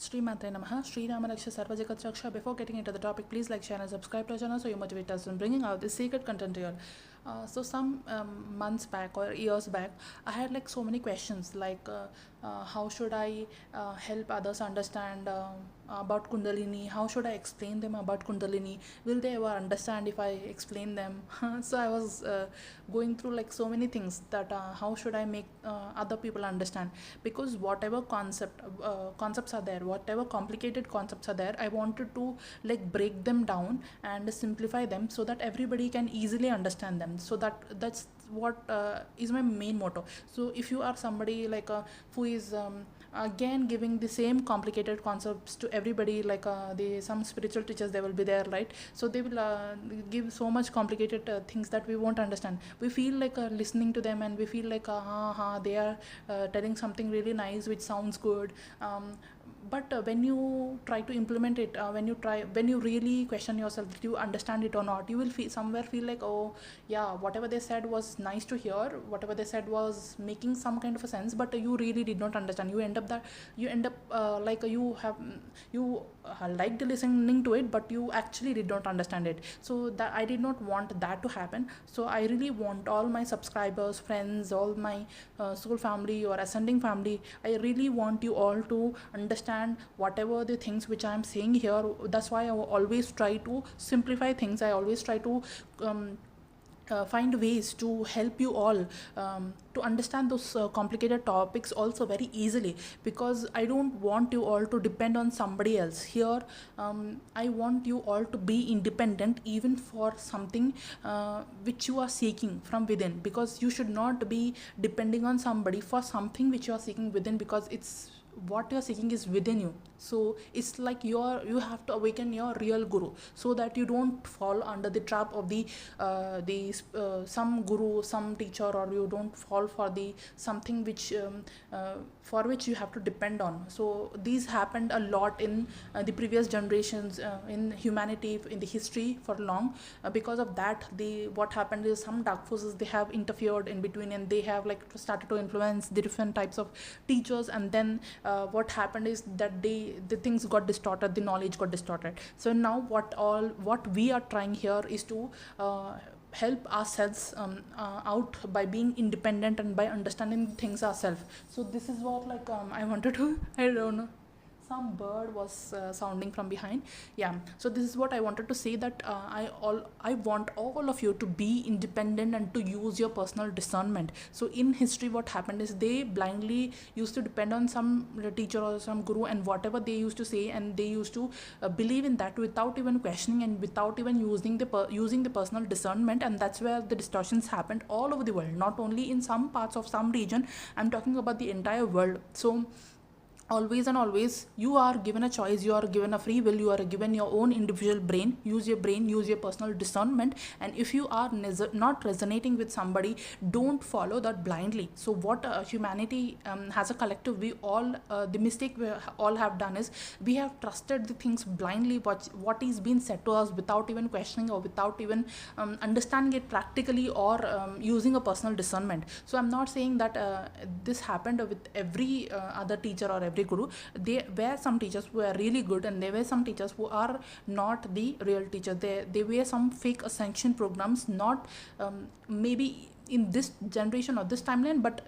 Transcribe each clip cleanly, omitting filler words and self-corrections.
Sri Matre Namaha, Sri Rama Raksha Sarva Jagat Raksha. Before getting into the topic, please like, share and subscribe to our channel so you motivate us in bringing out this secret content here. So some months back or years back, I had like so many questions like how should I help others understand about Kundalini? How should I explain them about Kundalini? Will they ever understand if I explain them? So I was going through like so many things that how should I make other people understand, because whatever concepts are there, whatever complicated concepts are there, I wanted to like break them down and simplify them so that everybody can easily understand them. So that's what is my main motto. So if you are somebody like who is again giving the same complicated concepts to everybody, like some spiritual teachers, they will be there, right? So they will give so much complicated things that we won't understand. We feel like listening to them, and we feel like they are telling something really nice which sounds good, but when you try to implement it, when you really question yourself, do you understand it or not, you will feel like, oh yeah, whatever they said was nice to hear, whatever they said was making some kind of a sense, but you really did not understand. You end up like you liked listening to it, but you actually did not understand it. So that I did not want that to happen. So I really want all my subscribers, friends, all my soul family or ascending family, I really want you all to understand whatever the things which I am saying here. That's why I always try to simplify things. I always try to find ways to help you all to understand those complicated topics also very easily, because I don't want you all to depend on somebody else here. I want you all to be independent, even for something which you are seeking from within, because you should not be depending on somebody for something which you are seeking within, because it's what you're seeking is within you. So it's like you have to awaken your real guru, so that you don't fall under the trap of the some guru, some teacher, or you don't fall for the something which for which you have to depend on. So these happened a lot in the previous generations in humanity, in the history for long. Because of that, what happened is some dark forces, they have interfered in between, and they have like started to influence the different types of teachers. And then what happened is that the things got distorted, the knowledge got distorted. So now what we are trying here is to help ourselves out by being independent and by understanding things ourselves. So this is what like I wanted to I don't know, some bird was sounding from behind. Yeah, so this is what I wanted to say, that I want all of you to be independent and to use your personal discernment. So in history, what happened is they blindly used to depend on some teacher or some guru, and whatever they used to say, and they used to believe in that without even questioning and without even using the personal discernment. And that's where the distortions happened all over the world, not only in some parts of some region. I'm talking about the entire world. So always and always, you are given a choice, you are given a free will, you are given your own individual brain. Use your brain, use your personal discernment. And if you are not resonating with somebody, don't follow that blindly. So what humanity has a collective, we all the mistake we all have done is we have trusted the things blindly, what is being said to us, without even questioning or without even understanding it practically, or using a personal discernment. So I'm not saying that this happened with every other teacher or every guru. There were some teachers who were really good, and there were some teachers who are not the real teacher. They were some fake ascension programs, not maybe in this generation or this timeline, but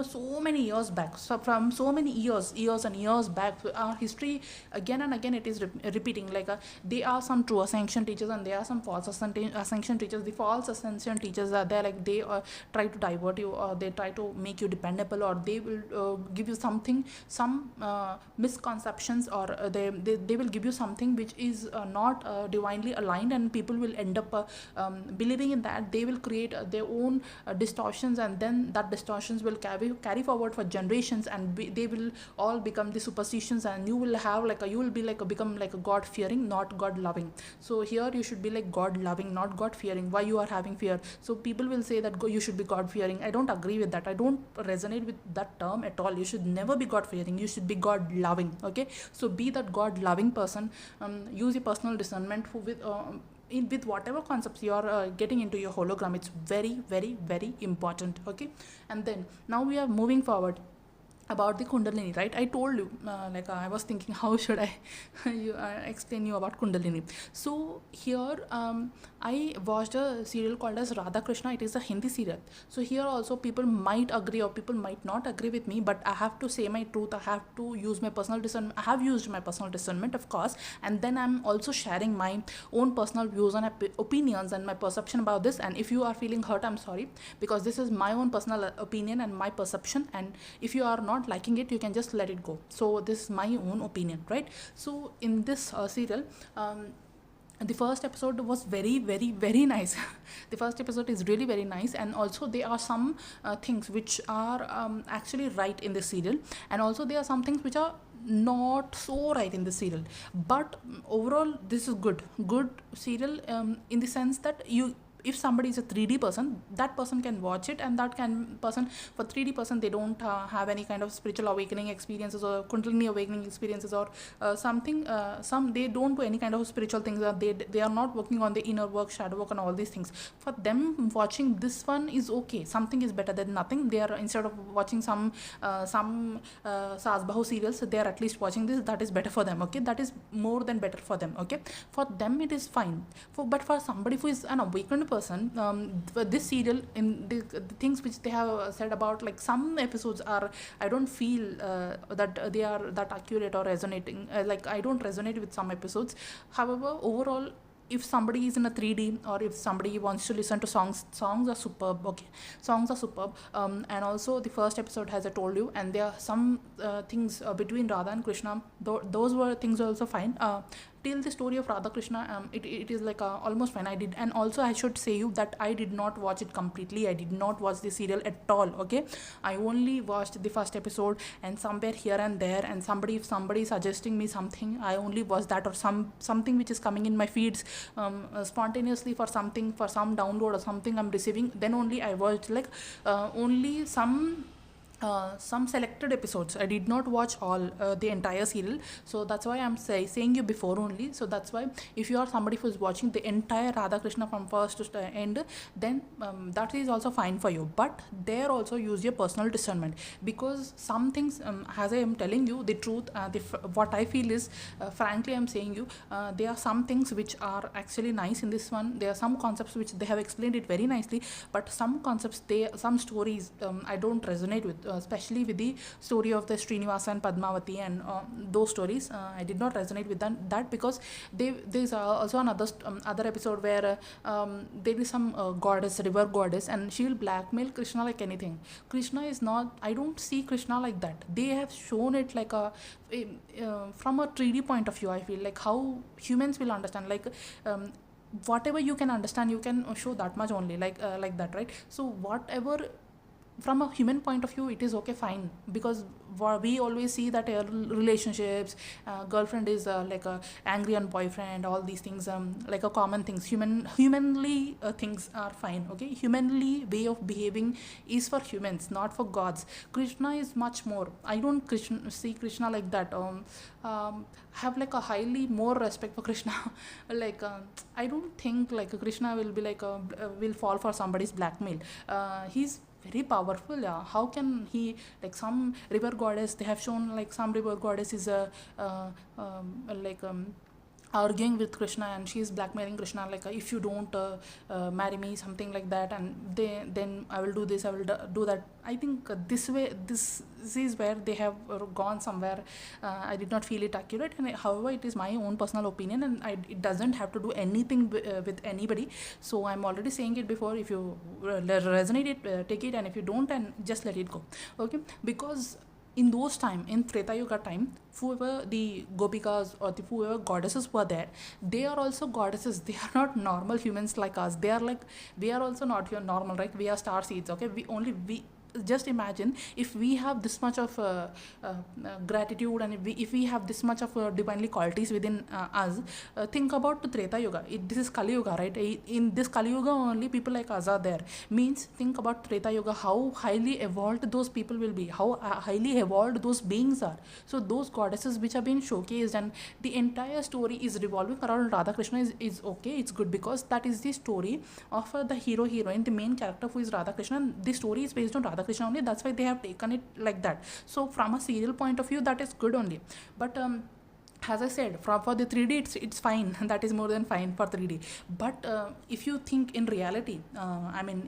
so many years back. So from so many years and years back, our history again and again it is repeating, like there are some true ascension teachers and there are some false ascension teachers. The false ascension teachers are there, like they try to divert you, or they try to make you dependable, or they will give you something, some misconceptions, or they will give you something which is not divinely aligned, and people will end up believing in that. They will create their own distortions, and then that distortions will carry forward for generations, and they will all become the superstitions, and you will have like you will be like become like a God fearing, not God loving. So here you should be like God loving, not God fearing. Why you are having fear? So people will say that you should be God fearing. I don't agree with that. I don't resonate with that term at all. You should never be God fearing. You should be God loving. Okay, so be that God loving person. Use your personal discernment with whatever concepts you are getting into your hologram. It's very, very, very important. Okay, and then now we are moving forward. about the kundalini, right? I told you, I was thinking how should I explain you about kundalini. So here, I watched a serial called as Radha Krishna. It is a Hindi serial. So here also people might agree or people might not agree with me, but I have to say my truth. I have to use my personal discernment. I have used my personal discernment, of course, and then I'm also sharing my own personal views and opinions and my perception about this. And if you are feeling hurt, I'm sorry, because this is my own personal opinion and my perception, and if you are not liking it, you can just let it go. So this is my own opinion, right? So in this serial, the first episode was very, very, very nice. The first episode is really very nice, and also there are some things which are actually right in the serial, and also there are some things which are not so right in the serial. But overall, this is good serial, in the sense that you, if somebody is a 3D person, that person can watch it, and that can person, for 3D person, they don't have any kind of spiritual awakening experiences or kundalini awakening experiences or some, they don't do any kind of spiritual things, they are not working on the inner work, shadow work and all these things. For them, watching this one is okay, something is better than nothing. They are, instead of watching some Saas Bahu serials, they are at least watching this. That is better for them, okay? That is more than better for them, okay? For them it is fine. But for somebody who is an awakened person, this serial, in the things which they have said about, like some episodes are, I don't feel that they are that accurate or resonating, like I don't resonate with some episodes. However, overall, if somebody is in a 3D, or if somebody wants to listen to songs are superb, okay? Songs are superb. And also the first episode, as I told you, and there are some things between Radha and Krishna, those were things also fine. Till the story of Radha Krishna, it is like almost fine. I did, and also I should say you that I did not watch it completely. I did not watch the serial at all, okay? I only watched the first episode, and somewhere here and there, and if somebody is suggesting me something, I only watch that, or something which is coming in my feeds spontaneously, for some download or something I'm receiving, then only I watched, like only some selected episodes. I did not watch all the entire serial, so that's why I'm saying you before only. So that's why, if you are somebody who is watching the entire Radha Krishna from first to end, then that is also fine for you. But there also use your personal discernment, because some things, as I am telling you the truth, what I feel is, frankly I'm saying you, there are some things which are actually nice in this one. There are some concepts which they have explained it very nicely, but some concepts, some stories, I don't resonate with, especially with the story of the Srinivasa and Padmavati, and those stories, I did not resonate with that, because there's also another other episode where there is some goddess, river goddess, and she will blackmail Krishna like anything. Krishna is not, I don't see Krishna like that. They have shown it like from a 3D point of view. I feel like how humans will understand, like whatever you can understand, you can show that much only, like that, right? So whatever, from a human point of view, it is okay, fine, because we always see that relationships, girlfriend is like a angry on boyfriend, all these things, like a common things, humanly things are fine, okay? Humanly way of behaving is for humans, not for gods. Krishna is much more. I don't see Krishna like that. Have like a highly more respect for Krishna. Like I don't think like Krishna will be like will fall for somebody's blackmail. He's very powerful, yeah. How can he, like some river goddess, they have shown like some river goddess is a arguing with Krishna, and she is blackmailing Krishna, like if you don't marry me, something like that, and then I will do this, I will do that. I think this is where they have gone somewhere. I did not feel it accurate, and however, it is my own personal opinion, and it doesn't have to do anything with anybody. So I'm already saying it before. If you resonate it, take it, and if you don't, and just let it go, okay? Because in those time, in Treta Yuga time, whoever the gopikas or whoever goddesses were there, they are also goddesses. They are not normal humans like us. They are like, we are also not here normal, right? We are star seeds, okay? We just imagine if we have this much of gratitude, and if we have this much of divinely qualities within us. Think about the Treta Yuga. This is Kali Yuga, right? In this Kali Yuga only people like us are there. Means think about Treta Yuga, how highly evolved those people will be, how highly evolved those beings are. So those goddesses which have been showcased, and the entire story is revolving around Radha Krishna is okay, it's good, because that is the story of the hero heroine, the main character who is Radha Krishna. The story is based on Radha Krishna only. That's why they have taken it like that. So from a serial point of view, that is good only. But as I said, for the 3D, it's fine. That is more than fine for 3D. But if you think in reality,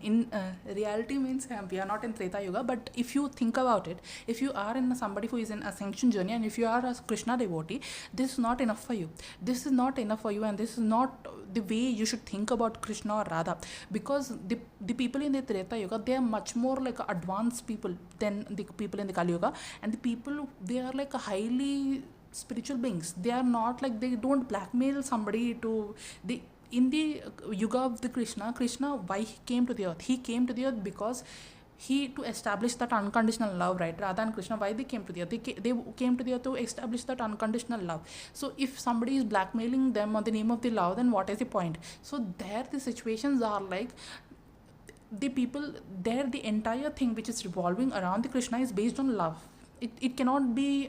in reality means we are not in Treta Yuga. But if you think about it, if you are in somebody who is in ascension journey, and if you are a Krishna devotee, this is not enough for you. This is not enough for you, and this is not the way you should think about Krishna or Radha. Because the people in the Treta Yuga, they are much more like advanced people than the people in the Kali Yuga, and the people, they are like a highly spiritual beings. They are not like, they don't blackmail somebody to the in the yuga of the Krishna, why he came to the earth? He came to the earth because he to establish that unconditional love, right? Radha and Krishna, why they came to the earth? They came to the earth to establish that unconditional love. So if somebody is blackmailing them on the name of the love, then what is the point? So there the situations are like, the people there, the entire thing which is revolving around the Krishna is based on love. It cannot be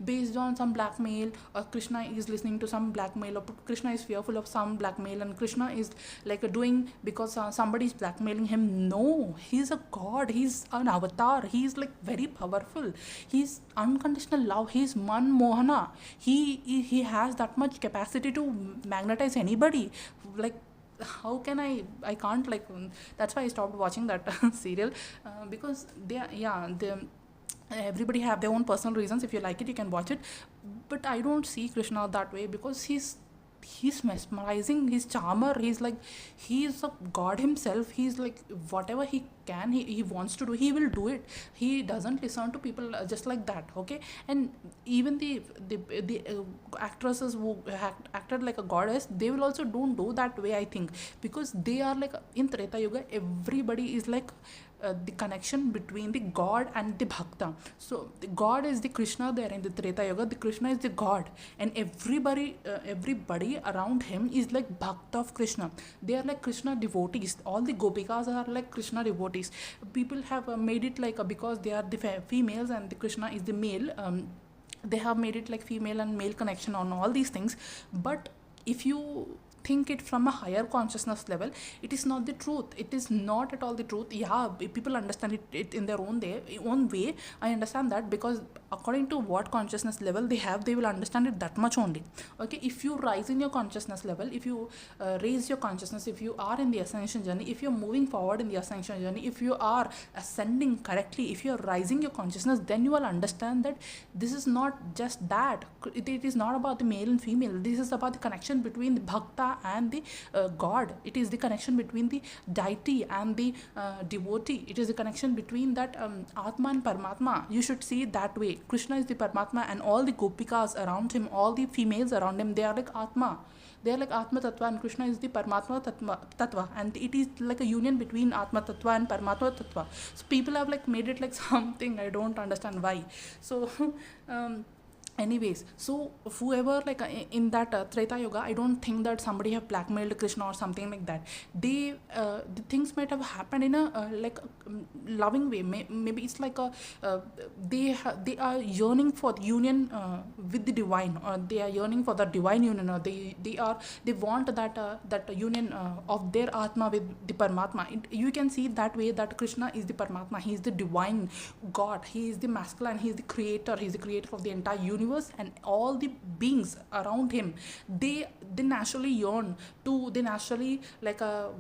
based on some blackmail, or Krishna is listening to some blackmail, or Krishna is fearful of some blackmail, and Krishna is like doing because somebody is blackmailing him. No, he's a god, he's an avatar, he's like very powerful, he's unconditional love, he's Man Mohana. He has that much capacity to magnetize anybody. Like, how can I can't, like, that's why I stopped watching that serial, because everybody have their own personal reasons. If you like it, you can watch it, but I don't see Krishna that way, because he's mesmerizing, he's charmer, he's a god himself. He's like, whatever he can, he wants to do, he will do it. He doesn't listen to people just like that, okay? And even the actresses who acted like a goddess, they will also don't do that way, I think, because they are like, in Treta Yuga, everybody is like the connection between the god and the bhakta. So the god is the Krishna there in the Treta Yuga. The Krishna is the god, and everybody around him is like bhakta of Krishna. They are like Krishna devotees. All the gopikas are like Krishna devotees. People have made it like because they are the females and the Krishna is the male. They have made it like female and male connection on all these things. But if you think it from a higher consciousness level, it is not the truth. It is not at all the truth. Yeah, people understand it in their own way. I understand that, because according to what consciousness level they have, they will understand it that much only. Okay, if you rise in your consciousness level, if you raise your consciousness, if you are in the ascension journey, if you're moving forward in the ascension journey, if you are ascending correctly, if you're rising your consciousness, then you will understand that this is not just that. It is not about the male and female. This is about the connection between the bhakta and the god. It is the connection between the deity and the devotee. It is the connection between that Atma and Paramatma. You should see it that way. Krishna is the Paramatma, and all the gopikas around him, all the females around him, they are like Atma. They are like Atma Tattva, and Krishna is the Paramatma Tattva, and it is like a union between Atma Tattva and Paramatma Tattva. So people have like made it like something, I don't understand why. So anyways, so whoever like in that Treta Yuga, I don't think that somebody have blackmailed Krishna or something like that. The things might have happened in a loving way. Maybe it's like they are yearning for union with the divine, or they are yearning for the divine union, or they want that union of their Atma with the Paramatma. You can see that way, that Krishna is the Paramatma. He is the divine God. He is the masculine. He is the creator. He is the creator of the entire universe, and all the beings around him, they naturally yearn to, they naturally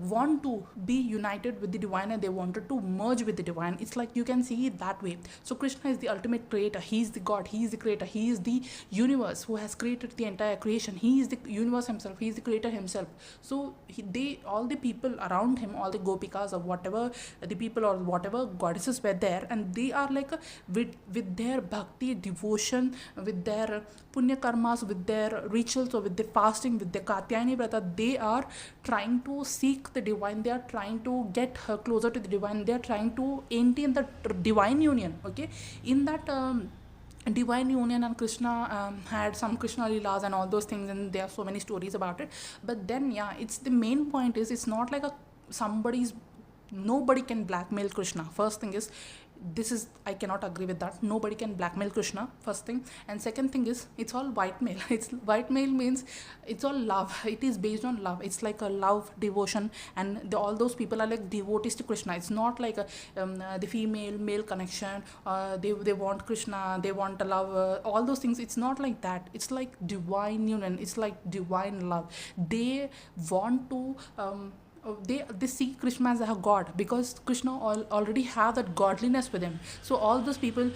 want to be united with the divine, and they wanted to merge with the divine. It's like you can see it that way. So Krishna is the ultimate creator. He is the God. He is the creator. He is the universe who has created the entire creation. He is the universe himself. He is the creator himself. So all the people around him, all the gopikas or whatever the people or whatever goddesses were there, and they are like with their bhakti, devotion, with their punya karmas, with their rituals, or with their fasting, with their Katyayani Vrata, they are trying to seek the divine. They are trying to get her closer to the divine. They are trying to enter in the divine union. Okay, in that divine union, and Krishna had some Krishna Leelas and all those things, and there are so many stories about it. But then it's the main point is, it's not like nobody can blackmail Krishna. First thing is, this is, I cannot agree with that. Nobody can blackmail Krishna, first thing. And second thing is, it's all white male. It's white male means it's all love. It is based on love. It's like a love, devotion, and all those people are like devotees to Krishna. It's not like the female male connection. They want Krishna, they want a love, all those things. It's not like that. It's like divine union. It's like divine love. They want to they see Krishna as a god, because Krishna already have that godliness with him. So all those people,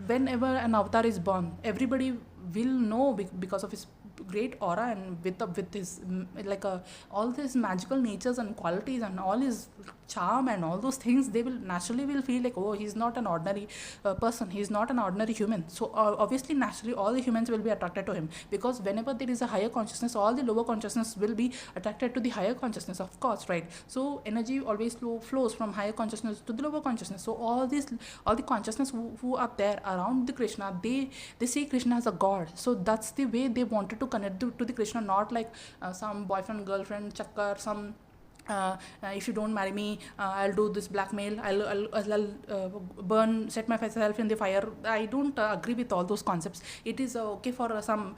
whenever an avatar is born, everybody will know because of his great aura, and with his like all his magical natures and qualities and all his charm and all those things, they will naturally will feel like, oh, he's not an ordinary person, he's not an ordinary human. So obviously naturally all the humans will be attracted to him, because whenever there is a higher consciousness, all the lower consciousness will be attracted to the higher consciousness, of course, right? So energy always flows from higher consciousness to the lower consciousness. So all the consciousness who are there around the Krishna, they see Krishna as a god. So that's the way they wanted to connect to the Krishna, not like some boyfriend girlfriend chakkar, some if you don't marry me, I'll do this blackmail, I'll set myself in the fire. I don't agree with all those concepts. It is okay for some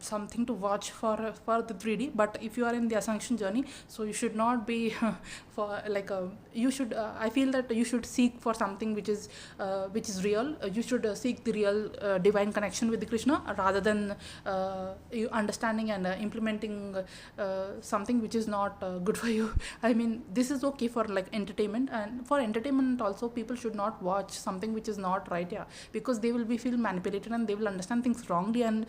something to watch for the 3D, but if you are in the ascension journey, so you should not be for you should I feel that you should seek for something which is real. You should seek the real divine connection with the Krishna, rather than you understanding and implementing something which is not good for you. I mean, this is okay for like entertainment, and for entertainment also people should not watch something which is not right, yeah, because they will be feel manipulated and they will understand things wrongly. And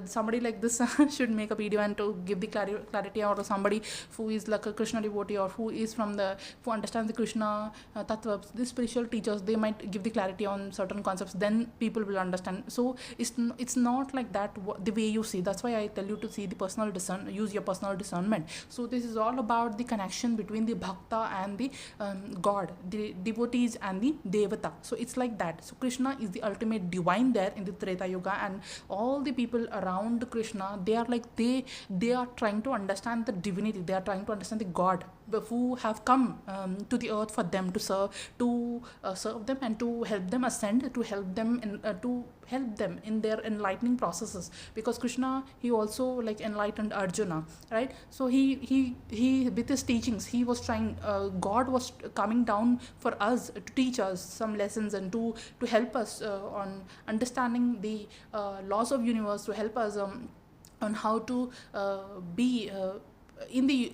somebody like this should make a video and to give the clarity, or somebody who is like a Krishna devotee, or who understands the Krishna Tattva, the spiritual teachers, they might give the clarity on certain concepts, then people will understand. So it's not like that the way you see. That's why I tell you to see the use your personal discernment. So this is all about the connection between the bhakta and the god, the devotees and the devata. So it's like that. So Krishna is the ultimate divine there in the Treta Yuga, and all the people around Krishna, they are like they are trying to understand the divinity, they are trying to understand the god who have come to the earth for them to serve them and to help them ascend, to help them in their enlightening processes. Because Krishna, he also like enlightened Arjuna, right? So he with his teachings, he was trying, God was coming down for us to teach us some lessons, and to help us on understanding the laws of universe, to help us on how to be in the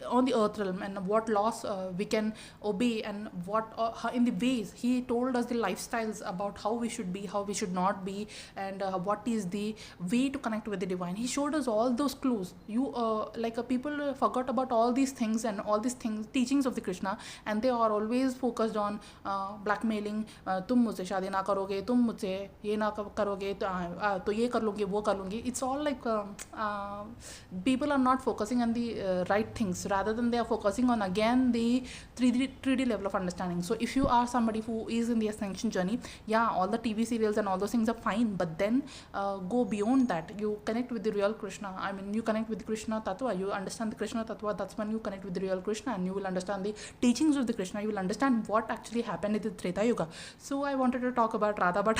on the earth realm, and what laws we can obey, and what how in the ways he told us the lifestyles about how we should be, how we should not be, and what is the way to connect with the divine. He showed us all those clues. People forgot about all these things and all these things, teachings of the Krishna, and they are always focused on blackmailing. तुम मुझसे शादी ना करोगे, तुम मुझसे ये ना करोगे, तो ये कर लूँगी, वो कर लूँगी. It's all like people are not focusing on the right things, rather than they are focusing on again the 3D level of understanding. So if you are somebody who is in the ascension journey, yeah, all the TV serials and all those things are fine, but then go beyond that. You connect with the real Krishna. I mean, you connect with the Krishna Tattva, you understand the Krishna Tattva. That's when you connect with the real Krishna, and you will understand the teachings of the Krishna. You will understand what actually happened in the Treta Yuga. So I wanted to talk about Radha, but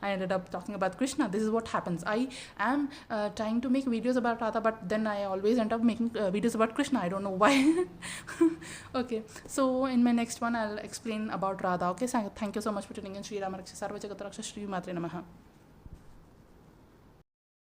I ended up talking about Krishna. This is what happens. I am trying to make videos about Radha, but then I always end up making videos about Krishna. I don't know why. Okay, so in my next one I'll explain about Radha. Okay, so thank you so much for tuning in. Shri Rama Raksha Sarva Jagat Raksha, Shri Matre Namaha.